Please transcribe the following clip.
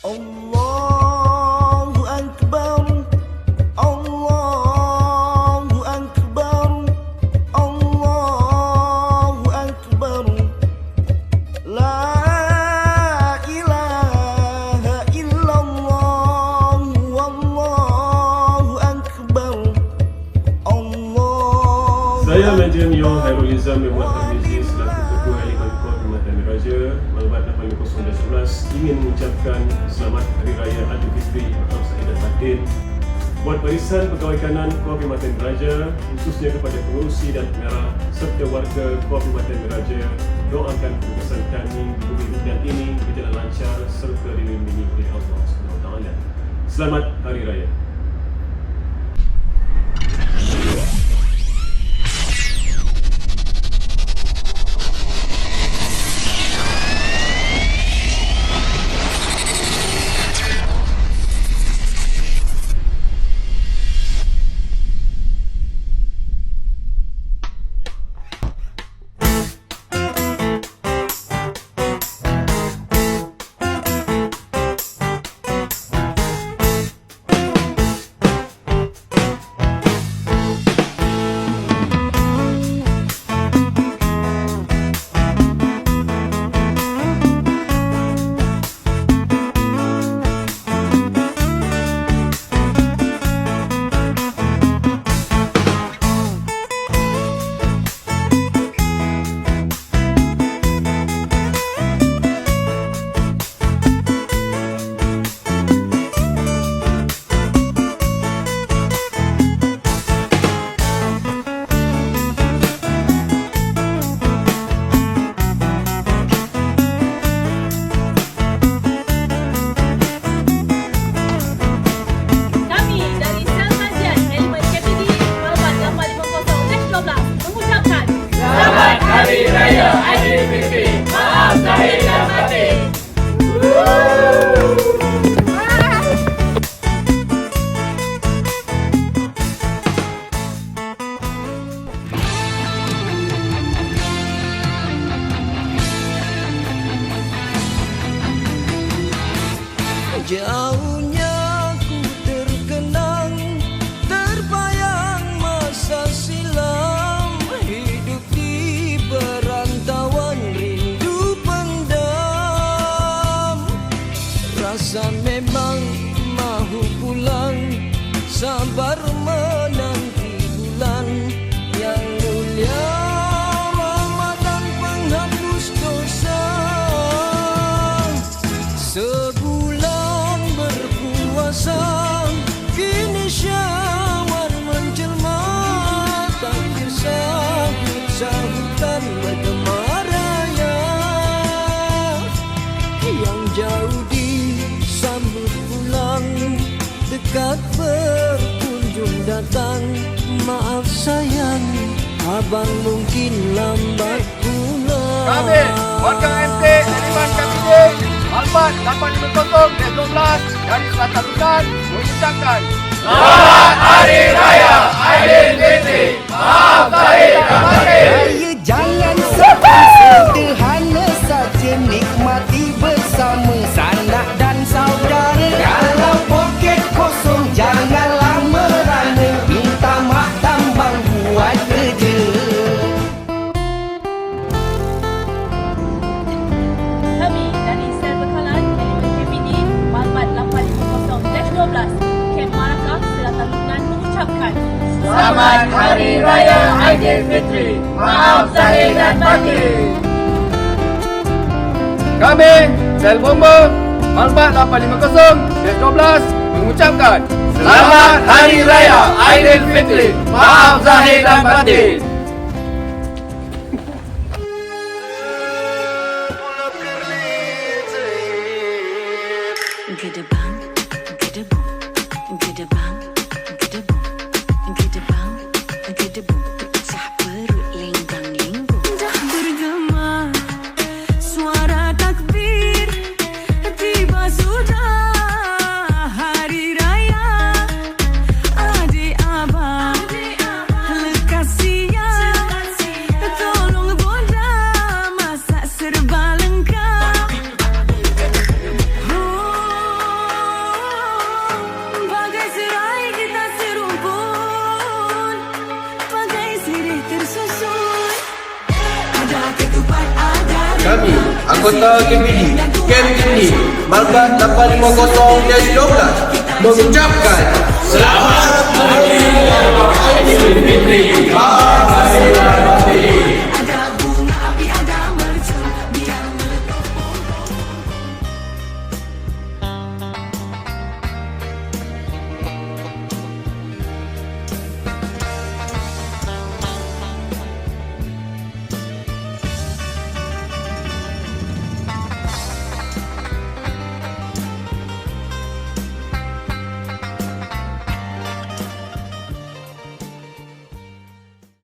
Allahu Akbar, Allahu Akbar, Allahu Akbar. La ilaha illallah, Wallahu Akbar. Allah. Saya Majen Yo Hairul Izam Membuat Termizi selaku Ketua Elikon Kor Perkhidmatan Diraja Maklumat 850-11 ingin mengucapkan Selamat Hari Raya Aidilfitri atau Sahih dan Batin buat barisan pegawai kanan Kor Perkhidmatan Diraja, khususnya kepada pengurusi dan pengarah serta warga Kor Perkhidmatan Diraja. Doakan penugasan kami di bumi dan ini berjalan lancar serta dilindungi oleh Allah SWT. Selamat Hari Raya. Hari Raya Aidilfitri. Maaf zahir dan batin. Jauhnya ku terkenang, terbayang masa silam, hidup di perantauan, rindu pendam. Rasa memang mahu pulang, sabar menanti bulan yang mulia, Ramadan penghapus dosa. Sebulan berpuasa, kini Syawal menjelma, takdir sahut-sahutan bergema raya. Yang jauh disambut pulang, dekat berkunjung datang. Maaf sayang, abang mungkin lambat pulang. Kami, warga MT, Aliman KPJ, Almat 850-12 dari Selatan Lunan mengucapkan Selamat Hari Raya Aidilfitri. Maaf zahir dan batin. Raya jangan sepi, sederhana saja, nikmati bersama sanak dan saudara. Kalau poket kosong janganlah merana, minta mak tambang buat kerja. Kami dari Sel Bekalan, Elemen KPD, Maklumat 850-12, Kem Marangkah, Selatan Lunan mengucapkan Selamat Hari Raya Aidilfitri. Maaf zahir dan batin. kami, Sel Bomba, Maklumat 850-12 mengucapkan Selamat Hari Raya Aidilfitri. Maaf zahir dan batin. Gedebang, gedebung, gedebang, gedebung, gedebang, gedebung, pecah perut linggang-linggung. Dah bergema suara takbir, tiba sudah hari raya. Adik abang, lekas siap, tolong bonda masak serba lengkap. Oh, anggota KPD Camp ini Malbat 850-12 mengucapkan Selamat Hari Raya Aidilfitri.